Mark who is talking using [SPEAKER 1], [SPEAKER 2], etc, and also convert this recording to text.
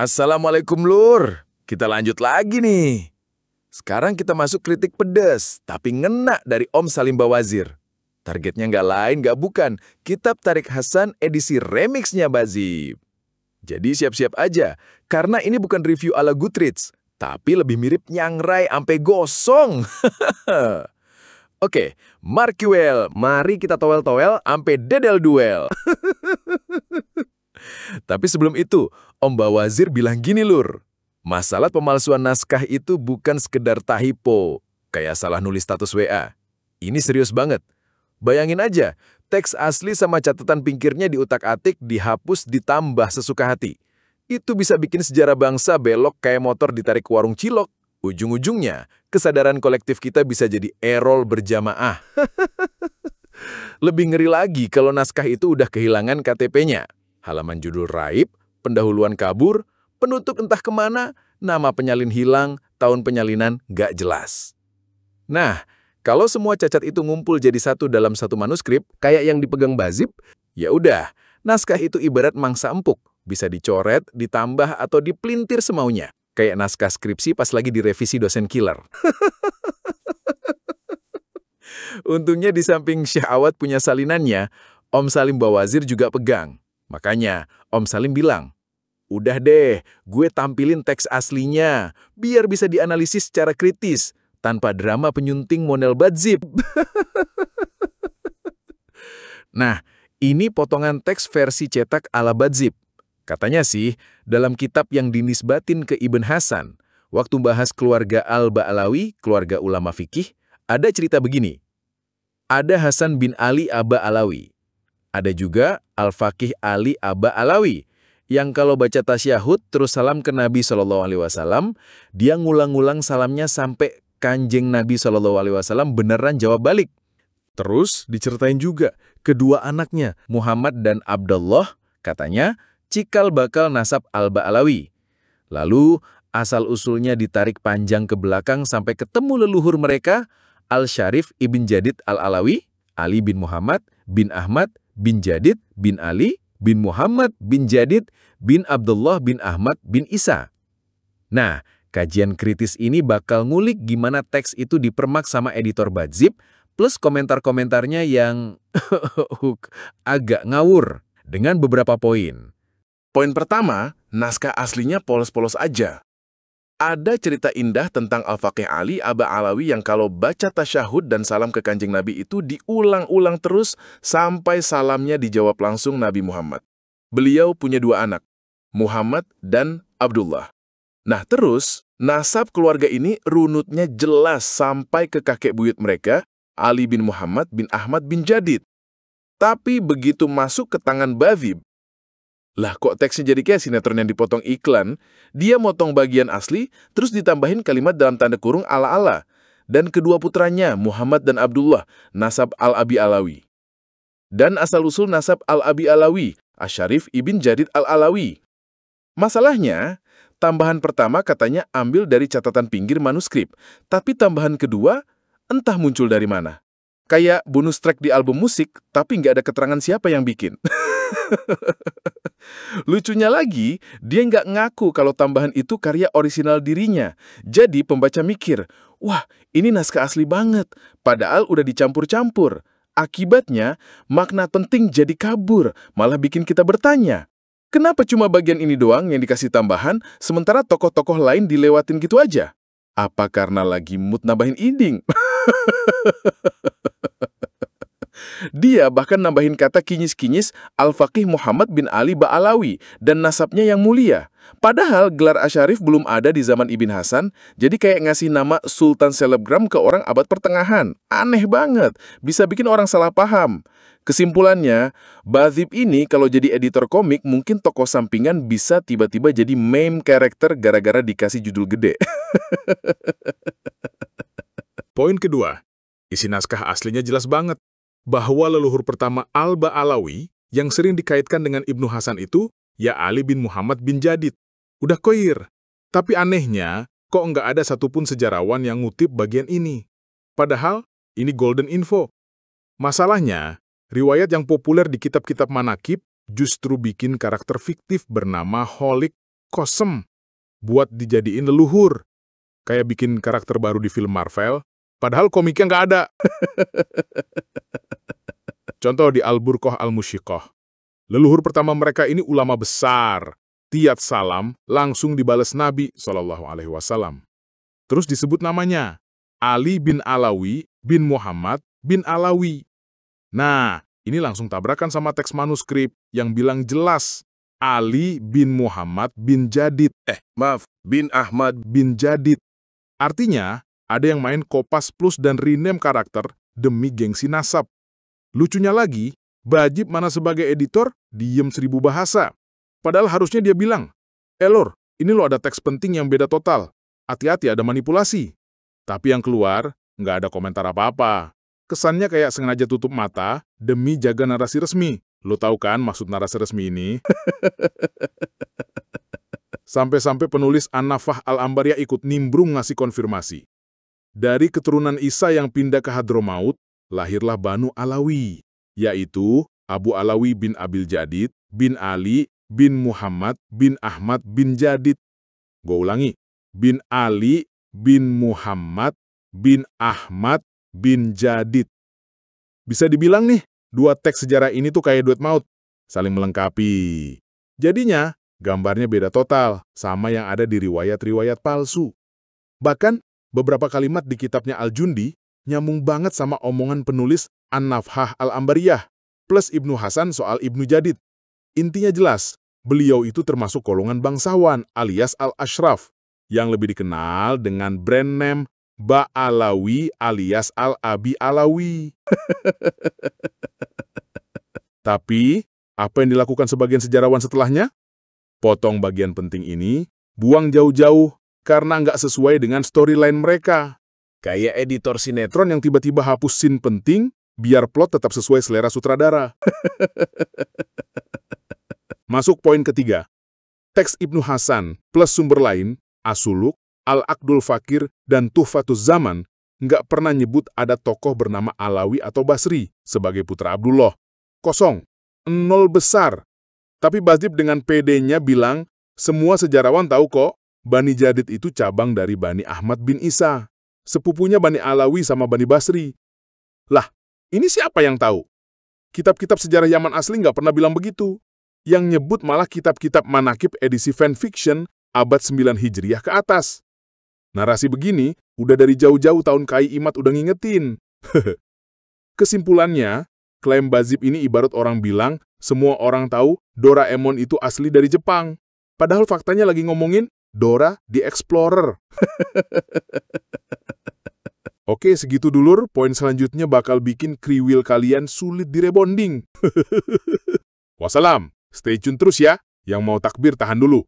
[SPEAKER 1] Assalamualaikum Lur, kita lanjut lagi nih. Sekarang kita masuk kritik pedas, tapi ngena dari Om Salim Bawazir. Targetnya nggak lain nggak bukan, Kitab Tariq Hasan edisi remixnya Bazib. Jadi siap-siap aja, karena ini bukan review ala Goodreads, tapi lebih mirip nyangrai ampe gosong. Oke, Markiwel, mari kita towel-towel ampe dedel duel. Tapi sebelum itu, Om Bawazir bilang gini Lur, masalah pemalsuan naskah itu bukan sekedar typo, kayak salah nulis status WA. Ini serius banget. Bayangin aja, teks asli sama catatan pinggirnya diutak-atik, dihapus, ditambah sesuka hati. Itu bisa bikin sejarah bangsa belok kayak motor ditarik ke warung cilok. Ujung-ujungnya, kesadaran kolektif kita bisa jadi errol berjamaah. Lebih ngeri lagi kalau naskah itu udah kehilangan KTP-nya. Halaman judul raib, pendahuluan kabur, penutup entah kemana, nama penyalin hilang, tahun penyalinan nggak jelas. Nah, kalau semua cacat itu ngumpul jadi satu dalam satu manuskrip, kayak yang dipegang Bazib, ya udah, naskah itu ibarat mangsa empuk, bisa dicoret, ditambah, atau dipelintir semaunya. Kayak naskah skripsi pas lagi direvisi dosen killer. Untungnya di samping Syekh Awad punya salinannya, Om Salim Bawazir juga pegang. Makanya, Om Salim bilang, udah deh, gue tampilin teks aslinya, biar bisa dianalisis secara kritis, tanpa drama penyunting model Bazib. Nah, ini potongan teks versi cetak ala Bazib. Katanya sih, dalam kitab yang dinisbatin ke Ibn Hasan, waktu bahas keluarga Al-Ba'alawi, keluarga ulama fikih, ada cerita begini. Ada Hasan bin Ali Aba Alawi. Ada juga Al-Faqih Ali Aba Alawi, yang kalau baca tasyahud terus salam ke Nabi SAW, dia ngulang-ngulang salamnya sampai Kanjeng Nabi SAW beneran jawab balik. Terus diceritain juga kedua anaknya, Muhammad dan Abdullah, katanya cikal bakal nasab Al-Ba Alawi. Lalu asal-usulnya ditarik panjang ke belakang sampai ketemu leluhur mereka, Al-Syarif Ibn Jadid Al-Alawi, Ali bin Muhammad bin Ahmad bin Jadid bin Ali bin Muhammad bin Jadid bin Abdullah bin Ahmad bin Isa. Nah, kajian kritis ini bakal ngulik gimana teks itu dipermak sama editor Bazib, plus komentar-komentarnya yang agak ngawur, dengan beberapa poin. Poin pertama, naskah aslinya polos-polos aja. Ada cerita indah tentang Al-Faqih Ali Aba Alawi yang kalau baca tasyahud dan salam ke Kanjeng Nabi itu diulang-ulang terus sampai salamnya dijawab langsung Nabi Muhammad. Beliau punya dua anak, Muhammad dan Abdullah. Nah terus, nasab keluarga ini runutnya jelas sampai ke kakek buyut mereka, Ali bin Muhammad bin Ahmad bin Jadid. Tapi begitu masuk ke tangan Bazib, lah kok teksnya jadi kayak sinetron yang dipotong iklan, dia motong bagian asli, terus ditambahin kalimat dalam tanda kurung ala-ala. Dan kedua putranya, Muhammad dan Abdullah, nasab Al-Abi Alawi. Dan asal-usul nasab Al-Abi Alawi, Asy-Syarif Ibn Jadid Al-Alawi. Masalahnya, tambahan pertama katanya ambil dari catatan pinggir manuskrip, tapi tambahan kedua entah muncul dari mana. Kayak bonus track di album musik, tapi nggak ada keterangan siapa yang bikin. Lucunya lagi, dia nggak ngaku kalau tambahan itu karya orisinal dirinya. Jadi pembaca mikir, wah ini naskah asli banget, padahal udah dicampur-campur. Akibatnya, makna penting jadi kabur, malah bikin kita bertanya, kenapa cuma bagian ini doang yang dikasih tambahan, sementara tokoh-tokoh lain dilewatin gitu aja? Apa karena lagi mood nambahin ending? Dia bahkan nambahin kata kinyis-kinyis Al-Faqih Muhammad bin Ali Ba'alawi dan nasabnya yang mulia. Padahal gelar Asy-Syarif belum ada di zaman Ibn Hasan, jadi kayak ngasih nama Sultan Selebgram ke orang abad pertengahan. Aneh banget, bisa bikin orang salah paham. Kesimpulannya, Bazib ini kalau jadi editor komik mungkin tokoh sampingan bisa tiba-tiba jadi meme karakter gara-gara dikasih judul gede.
[SPEAKER 2] Poin kedua, isi naskah aslinya jelas banget. Bahwa leluhur pertama Al-Ba Alawi yang sering dikaitkan dengan Ibnu Hasan itu, ya Ali bin Muhammad bin Jadid. Udah clear. Tapi anehnya, kok nggak ada satupun sejarawan yang ngutip bagian ini. Padahal, ini golden info. Masalahnya, riwayat yang populer di kitab-kitab manakib justru bikin karakter fiktif bernama Holik kosem buat dijadiin leluhur. Kayak bikin karakter baru di film Marvel, padahal komiknya nggak ada. Contoh di Al-Burqah Al-Musyiqah. Leluhur pertama mereka ini ulama besar. Tiat salam langsung dibales Nabi SAW. Terus disebut namanya, Ali bin Alawi bin Muhammad bin Alawi. Nah, ini langsung tabrakan sama teks manuskrip yang bilang jelas, Ali bin Muhammad bin Jadid.
[SPEAKER 1] bin Ahmad.
[SPEAKER 2] Bin Jadid. Artinya, ada yang main kopas plus dan rename karakter demi gengsi nasab. Lucunya lagi, Bajib mana sebagai editor, diem 1000 bahasa. Padahal harusnya dia bilang, Lor, ini lo ada teks penting yang beda total. Hati-hati ada manipulasi. Tapi yang keluar, nggak ada komentar apa-apa. Kesannya kayak sengaja tutup mata demi jaga narasi resmi. Lo tahu kan maksud narasi resmi ini? Sampai-sampai penulis An-Nafah Al-Ambariyah ikut nimbrung ngasih konfirmasi. Dari keturunan Isa yang pindah ke Hadromaut, lahirlah Banu Alawi, yaitu Abu Alawi bin Abil Jadid, bin Ali, bin Muhammad, bin Ahmad, bin Jadid. Gue ulangi, bin Ali, bin Muhammad, bin Ahmad, bin Jadid. Bisa dibilang nih, dua teks sejarah ini tuh kayak duet maut, saling melengkapi. Jadinya, gambarnya beda total, sama yang ada di riwayat-riwayat palsu. Bahkan, beberapa kalimat di kitabnya Al-Jundi nyambung banget sama omongan penulis An-Nafah Al-Ambariyah, plus Ibnu Hasan soal Ibnu Jadid. Intinya jelas, beliau itu termasuk golongan bangsawan alias Al-Ashraf, yang lebih dikenal dengan brand name Ba'alawi alias Al-Abi Alawi. Tapi, apa yang dilakukan sebagian sejarawan setelahnya? Potong bagian penting ini, buang jauh-jauh karena nggak sesuai dengan storyline mereka.
[SPEAKER 1] Kayak editor
[SPEAKER 2] Sinetron
[SPEAKER 1] sinetron.
[SPEAKER 2] yang tiba-tiba hapus scene penting, biar plot tetap sesuai selera sutradara. Masuk poin ketiga. Teks Ibnu Hasan plus sumber lain, As-Suluk, Al-Aqdul Fakir, dan Tuhfatuz Zaman, nggak pernah nyebut ada tokoh bernama Alawi atau Basri sebagai putra Abdullah. Kosong. Nol besar. Tapi Bajib dengan PD-nya bilang, semua sejarawan tahu kok, Bani Jadid itu cabang dari Bani Ahmad bin Isa. Sepupunya Bani Alawi sama Bani Basri. Lah, ini siapa yang tahu? Kitab-kitab sejarah Yaman asli nggak pernah bilang begitu. Yang nyebut malah kitab-kitab manakib edisi fanfiction abad 9 Hijriah ke atas. Narasi begini, udah dari jauh-jauh tahun Kai Imad udah ngingetin. Kesimpulannya, klaim Bajib ini ibarat orang bilang, semua orang tahu Doraemon itu asli dari Jepang. Padahal faktanya lagi ngomongin Dora the Explorer. Oke, segitu dulur. Poin selanjutnya bakal bikin kriwil kalian sulit direbonding. Wassalam. Stay tune terus ya. Yang mau takbir tahan dulu.